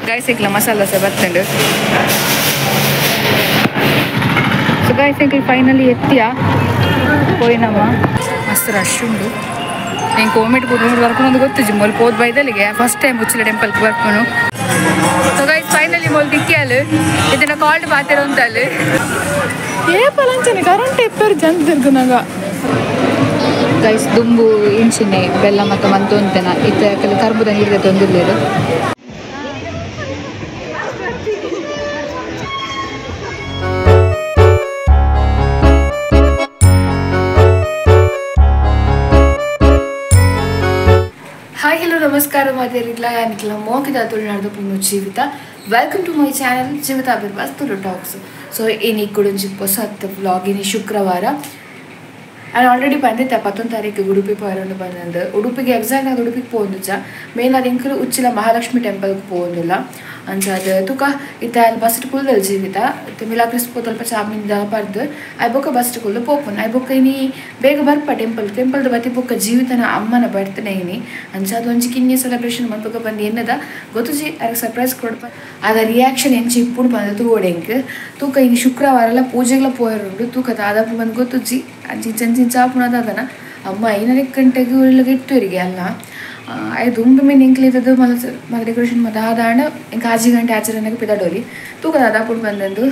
Guys ಇಕ್ಲ ಮಸಾಲ ದೋಸೆ ಬರ್ತಂಡು. So guys ಇಕ್ಲ ಫೈನಲಿ ಎತ್ತಿಯ ಪೋಯಿನಮ್ಮ ಮಸ್ತ್ ರಶ್ ಉಂಡು. నేను కోమెట్ కుటుంబం వరకు ముందు ಗೊತ್ತು మొల్ పోత్ బైదలిಗೆ ఫస్ట్ టైం ఉచ్చిల టెంపుల్కి ಬರ್ಪನು. ಸೊ ಗೈಸ್ ಫೈನಲಿ ಮೊಲ್ ದಿಕ್ಕಿಯಲು ಇದನ್ನ ಕಾಲ್ಡ್ ಪಾತಿರೋ ಅಂತಲ್ಲಿ ಏ ಪಲಂಚನೆ ಕರೆಂಟ್ ಇಪ್ಪರು ಜನ ತಿರ್ಗುನಾಗ ಗೈಸ್ ದುಂಬು ಇಂಚಿನೆ ಬೆಲ್ಲ ಮತ್ತು ಮಂತು ಅಂತೇನ ಇತ್ತ ಕೆಲ ಕರ್ಬುದ ನೀರಿದೆ ತೊಂದಿರ್ಲೇರು. ಹಾಯ್ ಹಲೋ ನಮಸ್ಕಾರ ಮಾದೇರಿಗ್ಲ ಯಾನಿಕ್ಲ ಮೋಕಿದ ತುಳುನಾಡು ಪುಣ್ಣು ಜೀವಿತ. ವೆಲ್ಕಮ್ ಟು ಮೈ ಚಾನಲ್ ಜೀವಿತ ಅಭಿರ್ವಾಸ್ ತುಳು ಟಾಕ್ಸ್. ಸೊ ಇನಿ ಕುಡಂಜಿ ಹೊಸ ವ್ಲಾಗ್ ಇನಿ ಶುಕ್ರವಾರ ನಾನು ಆಲ್ರೆಡಿ ಬಂದಿದ್ದೆ 11 ತಾರೀಕಿಗೆ ಉಡುಪಿ ಪೋಯರೊಂದು ಬಂದಂದು. ಉಡುಪಿಗೆ ಎಕ್ಸಾಕ್ಟ್ ಅದು ಉಡುಪಿಗೆ ಪೋಂದುಜ ಮೇನ್ ಅದು ಇಂಕಲು ಉಚ್ಚಿಲ ಮಹಾಲಕ್ಷ್ಮಿ ಟೆಂಪಲ್ಗೆ ಪೋಂದಿಲ್ಲ ಅಂಚಾದ ತುಕ ಇತ್ತ ಅಲ್ಲಿ ಬಸ್ಟ್ ಕುಲ್ದಲ್ ಜೀವಿತ ಮಿಲಾಕ್ರಿಸ್ ಪೋತಲ್ಪ ಚಾಮಿಂದ ಬರ್ದು ಐ ಬೊಕ್ಕ ಬಸ್ಟ್ ಕುಲ್ದು ಪೋಪನ್ ಐ ಬೊಕ್ಕ ಇನಿ ಬೇಗ ಬರ್ಪ ಟೆಂಪಲ್ದ ಬತ್ತಿ ಬೊಕ್ಕ ಜೀವಿತನ ಅಮ್ಮನ ಬರ್ತನೆ ಇನಿ ಅಂಚಾದ ಒಂಜಿ ಕಿನ್ನಿ ಸೆಲೆಬ್ರೇಷನ್ ಮನ್ಪಕ ಬಂದು ಎನ್ನದ ಗೊತ್ತುಜಿ ಅದಕ್ಕೆ ಸರ್ಪ್ರೈಸ್ ಕೊಡ್ಪ ಅದ ರಿಯಾಕ್ಷನ್ ಎಂಚಿ ಇಪ್ಪುಡು ಬಂದು ತೂಗೋಡೆಂಕ್ ತೂಕ ಇನಿ ಶುಕ್ರವಾರ ಎಲ್ಲ ಪೂಜೆಗಳ ಪೋಯರುಂಡು ತೂಕ ದಾದಾಪು ಬಂದು ಗೊತ್ತುಜಿ ಅಂಚಿ ಚಂಚಿನ ಚಾಪುಣದ ಅದನ ಅಮ್ಮ 5 ಗಂಟೆಗೆ ಒಳ್ಳೆಗೆ ಇಟ್ಟುವರಿಗೆ ಅಲ್ಲ ಐದು ಉಂಡು ಮೀನು ಇಂಕ್ಲಿದ್ದು ಮಲ ಡೆಕೋರೇಷನ್ ಮತ್ತು ಆದಾಂಡ ಇಂಕ 6 ಗಂಟೆ ಆಚರಣೆಗೆ ಪಿದಾಡೋರಿ ತೂಕ ದಾದಾಪುಡು ಬಂದಂದು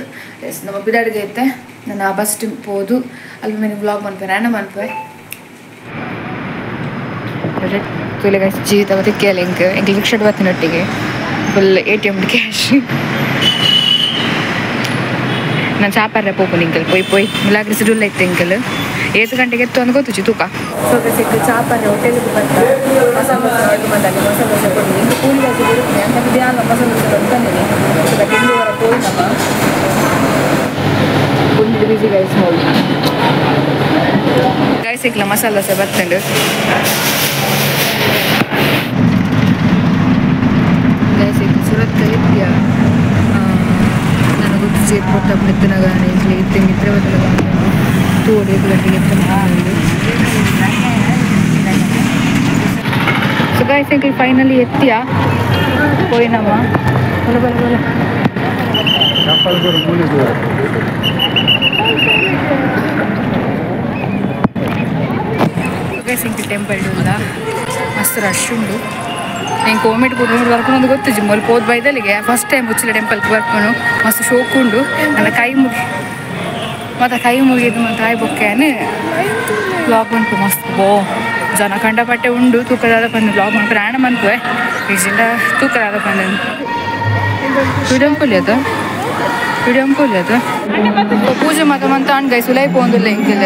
ಎಸ್ ನಮ್ಮ ಪಿದಾಡಿಗೆ ಐತೆ ನಾನು ಆ ಬಸ್ ಪೋದು ಅಲ್ಲಿ ಮೇಲೆ ವ್ಲಾಗ್ ಮನ್ಪೆ ನಾನ ಮನ್ಪೆ ತುಲೆಗ ಜೀವಿತ ಮತ್ತು ಕೇಳ ಇಂಕ ರಿಕ್ಷಾಡ್ ಬತ್ತಿನೊಟ್ಟಿಗೆ ಫುಲ್ ATM ಕ್ಯಾಶ್ ನಾನು ಚಾಪಾರ ಪೋಪುನ್ ಇಂಕಲ್ ಪೊಯ್ ಮಿಲಾಗ್ರಿ ಸಿಡುಲ್ಲ ಇತ್ತು ಇಂಕಲ್ 7 ಗಂಟೆಗೆ ಎತ್ತು ಅಂದ್ ಗೊತ್ತು ತೂಕ ಸೊ ಸಿಕ್ಕ ಚಾಪಾರ ಹೋಟೆಲ್ಗೆ ಬಂದ ಮಸಾಲ ದೋಸೆ ಆರ್ಡ್ರ್ ಮಾಡಲಿ ಮಸಾಲ ದೋಸೆ ಕೊಡಿ ಇಂಕ ಕೂಲಿ ಜಾಸ್ತಿ ಬರುತ್ತೆ ಅಂತ ಧ್ಯಾನ ಮಸಾಲ ದೋಸೆ ಅಂತಂದೇನೆ ಈಗ ತಿಂದುವರ ಪೋಯ್ ನಮ್ಮ ಫುಲ್ ಬಿಸಿ ಗೈಸ್ ನೋಡಿ ಗೈಸ್ ಇಕ್ಲ ಮಸಾಲ ದೋಸೆ ಬರ್ತಂಡು. ಗೈಸ್ ಇಕ್ಲ ಸುರತ್ ಕಲಿತ್ಯ ನನಗೆ ಗೊತ್ತು ಸೇರಿ ಕೊಟ್ಟ ಮೆತ್ತನಾಗ ಇತ್ತೆ ಮಿತ್ರ ಬದಲಾಗ ತೋಡಿ ಗಂಟೆಗೆ ಸೊ ಗೈಸ್ ಇಕ್ಲ ಫೈನಲಿ ಎತ್ತಿಯ ಪೋಯಿನಮ್ಮ ಬಲ ಬಲ ಬಲ ಗೈಸ್ ಇಂಕ ಟೆಂಪಲ್ ಉಂಡ ಮಸ್ತ್ ರಶ್ ಉಂಡು. నేను కోమెట్ కుటుంబం వరకు ముందు ಗೊತ್ತು మొల్ పోత్ బైదలిಗೆ ಫಸ್ಟ್ ಟೈಮ್ ಉಚ್ಚಿಲ ಟೆಂಪಲ್ಗೆ ಬರ್ಪನು ಮಸ್ತ್ ಶೋಕ್ ಉಂಡು. ನನ್ನ ಕೈ ಮುಗಿದು ಮತ್ತು ತಾಯಿ ಬೊಕ್ಕೆನೆ ಬ್ಲಾಗ್ ಮನ್ಪು ಮಸ್ತ್ ಬೋ ಜನ ಕಂಡಪಟ್ಟೆ ಉಂಡು ತೂಕದಾದ ಬಂದು ಬ್ಲಾಗ್ ಮನ್ಪು ಪ್ರಾಣ ಮನ್ಪುವೆ ಈಜಿಂದ ತೂಕದಾದ ಬಂದು ವಿಡಿಯೋ ಅದು ಪೂಜೆ ಮಾತ ಮಂತ ಅಣ್ಣ ಗೈ ಸುಲೈ ಪೋಂದಿಲ್ಲ ಇಂಕಿಲ್ಲ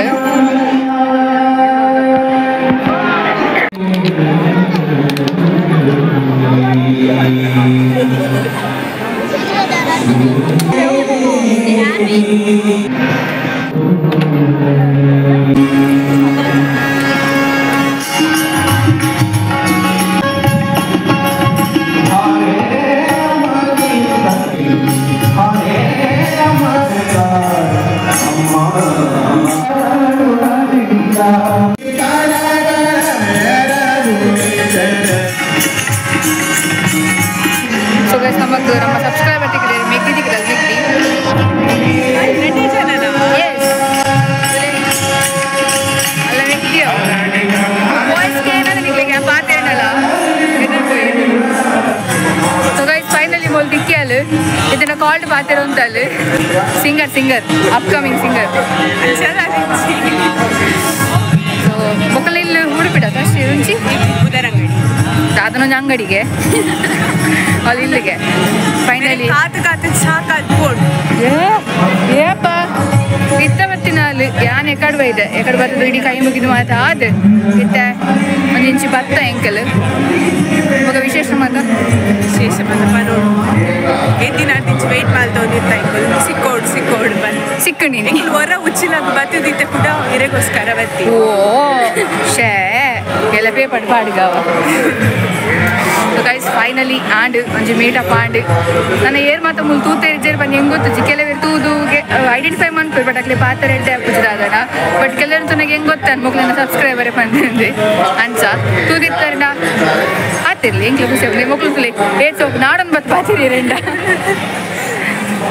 ಸೊ ಗೈಸ್ ನಮಗೆ ನಮ್ಮ ಸಬ್ಸ್ಕ್ರೈಬರ್ ತಿಕ್ಕಿದ್ದಾರೆ ಮೆಗ್ಗಿ ತಿಕ್ಕಿದ್ದಾರೆ ಅಲ್ಲ ಮೆಗ್ಗಿಯೋ ವಾಯ್ಸ್ಗೆ ಏನಾದ್ರು ನಿಕ್ಲಿಕ್ಕೆ ಪಾತೇನಲ್ಲ ಸೊ ಗೈಸ್ ಫೈನಲಿ ಮೊಲ್ ದಿಕ್ಕಿಯಲು ಇದನ್ನ ಕಾಲ್ಡ್ ಪಾತಿರೋ ಅಂತಲ್ಲಿ ಸಿಂಗರ್ ಅಪ್ಕಮಿಂಗ್ ಸಿಂಗರ್ ಸೊ ಮೊಕ್ಕಲ ಇಲ್ಲಿ ಹುಡುಪಿಡ ಅಷ್ಟೇ ರುಚಿ ಅದನ್ನೊಂದು ಅಂಗಡಿಗೆ ಅಲ್ಲಿ ಇಲ್ಲಿಗೆ ಫೈನಲಿ ಏಪ್ಪ ಇತ್ತ ಬತ್ತಿನ ಅಲ್ಲಿ ಯಾನ್ ಎಕಡೆ ಬೈದೆ ಎಕಡೆ ಬರ್ತದ ಇಡೀ ಕೈ ಮುಗಿದು ಮಾತ ಅದು ಇತ್ತ ಒಂದು ಇಂಚು ಭತ್ತ ಎಂಕಲ್ ಮಗ ವಿಶೇಷ ಮಾತ ಬರೋಡು ಎಂದಿನ ಇಂಚು ವೆಯ್ಟ್ ಮಾಡ್ತೋದಿರ್ತ ಸಿಕ್ಕೋಡು ಬಂದು ಸಿಕ್ಕು ನೀನು ಹೊರ ಉಚ್ಚಿಲಾಗ ಬತ್ತದಿತ್ತೆ ಕೂಡ ಇರಗೋಸ್ಕರ ಬತ್ತಿ ಓ ಶೇ ಎಲ್ಲ ಪೇಪರ್ ಪಾಡ್ಗಾವ. ಸೊ ಗೈಸ್ ಫೈನಲಿ ಆಂಡ್ ಒಂಜಿ ಮೀಟಪ್ ಆಂಡ್ ನನ್ನ ಏರ್ ಮಾತ್ರ ಮುಲ್ ತೂತೇರಿಜೇರು ಬನ್ನಿ ಹೆಂಗೆ ಗೊತ್ತು ಕೆಲವರು ತೂದು ಐಡೆಂಟಿಫೈ ಮಾಡ್ಕೊಳ್ರಿ ಬಟ್ ಅಕ್ಲೆ ಪಾತ್ರ ರೆಡ್ಡೆ ಹಾಕುದಿರಾದಣ ಬಟ್ ಕೆಲವರು ನನಗೆ ಹೆಂಗೆ ಗೊತ್ತಾನ ಮಕ್ಕಳನ್ನ ಸಬ್ಸ್ಕ್ರೈಬರೇ ಬಂದಿದೆ ಅಂಚ ತೂದಿರ್ತಾರ ಆತಿರ್ಲಿ ಹೆಂಗೆ ಖುಷಿ ಆಗ್ಲಿ ಮಕ್ಕಳು ಏಟ್ ಹೋಗಿ ನಾಡೊಂದು ಬತ್ತು ಪಾತಿರಿ ರೆಂಡ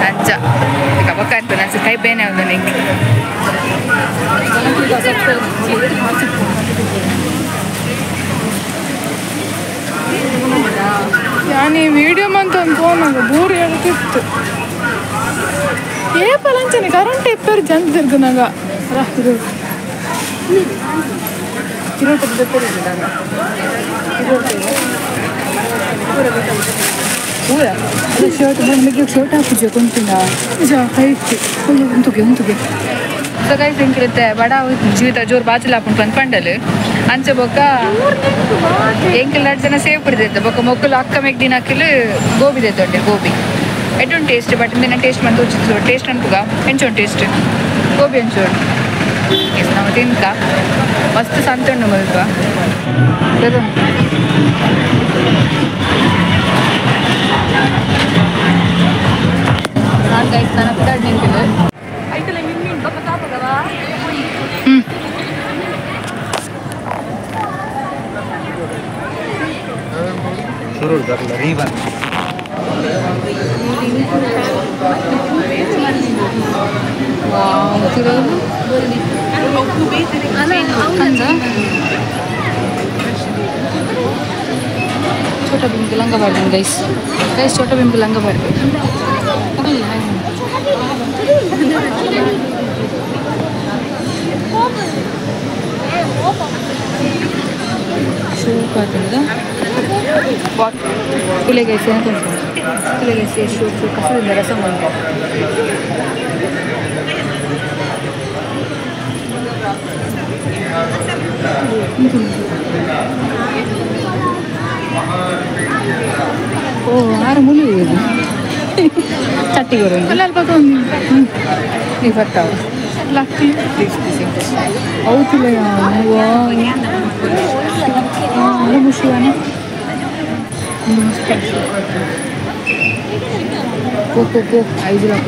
ಅಂಚ ಈಗ ಬಕ್ಕ ಅಂತ ನಾನು ಕೈ ಬೇನೆ ಆಗ ನಿಂಗೆ ನಾನು ಈ ವಿಡಿಯೋ ಮಂತ ಒಂದು ಫೋನಾಗ ಬೂರು ಹೇಳ್ತಿತ್ತು ఏ పలంచని కరెంట్ ఎప్పారు జంత తిరుగునాక రాదు ಶರ್ಟ್ ಬಂದು ಶರ್ಟ್ ಹಾಕಿದ್ಯಾ ಕೊಂತಿಂದ ಹೈಟ್ ಉಂತುಗೆ ಉಂತುಗೆ ಸಗಾಯಿ ಸಿಂಕಿರುತ್ತೆ ಬಡ ಜೀವಿತ ಜೋರು ಬಾಚಲ್ ಹಾಕೊಂಡು ಬಂದು ಪಂಡಲ್ ಅಂಚೆ ಬೊಕ್ಕ ಎಂಕೆಲ್ಲ ಜನ ಸೇವ್ ಬಿಡ್ದೈತೆ ಬೊಕ್ಕ ಮೊಕ್ಕಲು ಅಕ್ಕ ಮೆಗ್ದಿನ ಹಾಕಿಲು ಗೋಬಿ ದೊಡ್ಡ ಗೋಬಿ ಎಟ್ಟೊಂದು ಟೇಸ್ಟ್ ಬಟ್ ಇಂದಿನ ಟೇಸ್ಟ್ ಬಂದು ಉಚಿತ ಟೇಸ್ಟ್ ಅನ್ಪುಗ ಎಂಚೊಂದು ಟೇಸ್ಟ್ ಗೋಬಿ ಎಂಚೋಡು ಎಸ್ ನಾವು ತಿನ್ಕ ಮಸ್ತ್ ಸಂತೆ ಉಂಡು ಮಲ್ಪ ನಾನು ಗೈಸ್ ನಾನು ಅಪ್ಪಾಡ್ ನಿಂತಿಲ್ಲ ಆಯ್ತಲ್ಲ ನಿನ್ನ ಬಕ್ಕ ತಾಪಗವಾ ಶುರು करला रीवन छोटा भीम के लंगा बाड़ गाइस छोटा भीम के लंगा बाड़ शो करते तुले कैसे हैं तुले कैसे शो कसर रसम बनता ओ आर मुली चट्टी करो अल्लाह पता नहीं पता लक्की औतुले वाह ये मुश्किल को 5 लाख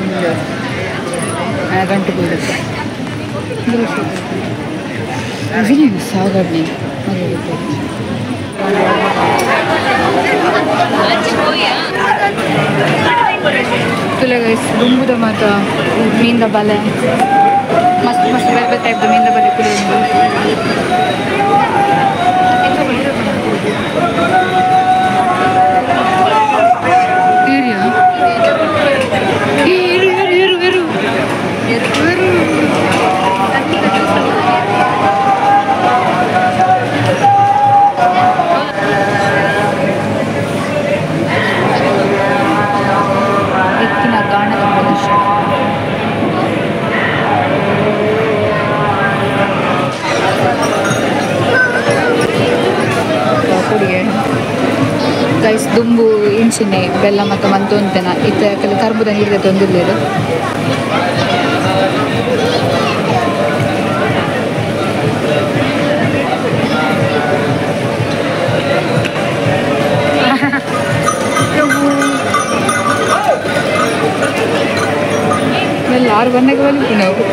गंटे ಸಾಗಣೆ ತುಲೆ ಗೈಸ್ ದುಂಬುದ ಮಾತ ಮೀನ್ದ ಬಲೆ ಮಸ್ತ್ ಮಸ್ತ್ ಬೇರೆ ಬೇರೆ ಟೈಪ್ದು ಮೀನ್ದ ಬಲೆ ತುಲೆ ಗೈಸ್ ದುಂಬು ಇಂಚಿನೆ ಬೆಲ್ಲ ಮತ್ತು ಮಂತೊಂತೆನ ಇತ್ತ ಕೆಲ ಕರ್ಬುದ ನೀರಿದೆ ತೊಂದಿರ್ಲೇರು ಎಲ್ಲ 6 ಬಣ್ಣಕ್ಕೆ ಬಲಿತು ನಾವು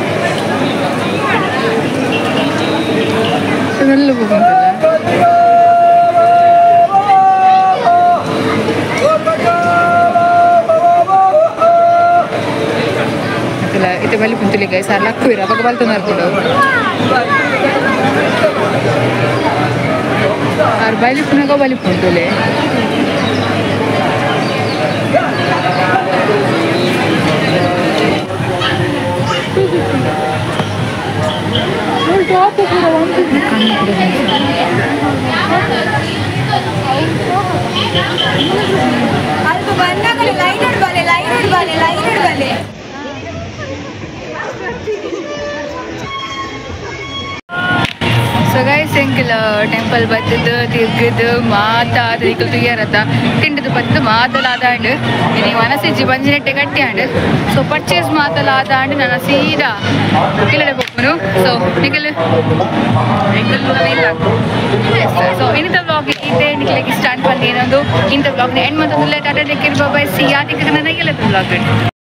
ಎಲ್ಲ ಹೋಗುತ್ತಲ್ಲ itu balik pun tulis guys, salah kuir apa kebal tu narko dah. Ar balik pun aku balik pun tulis. Apa kurang? Alto banda kalau liner bale. So guys ಎಂಕಲ್ ಟೆಂಪಲ್ ಬತ್ತದು ತಿರ್ಗದು ಮಾತಾದ ಈಕಲ್ ತುಯ್ಯಾರತ್ತ ತಿಂಡದು ಬತ್ತು ಮಾತಲಾದಾಂಡು ಇನಿ ಮನಸ್ಸಿಜ್ಜಿ ಬಂಜಿನೆಟ್ಟೆ ಕಟ್ಟಿಯಾಂಡು ಸೊ ಪರ್ಚೇಸ್ ಮಾತಲಾದಾಂಡು ನಾನು ಸೀದಾ ಇಲ್ಲಡೆ ಹೋಗ್ಬನು so Nikhil so ಇನ್ನಿತ blog ಇದೆ ನಿಖಿಲಿಗೆ ಸ್ಟಾರ್ಟ್ ಬಂದು ಏನೊಂದು ಇಂಥ ಬ್ಲಾಗ್ನ ಎಂಡ್ ಮತ್ತೊಂದು ಲೇಟ್ ಆಟ ಬೈ ಸಿ ಯಾತಿಗೆ ನನಗೆಲ್ಲ ಬ್ಲಾಗ್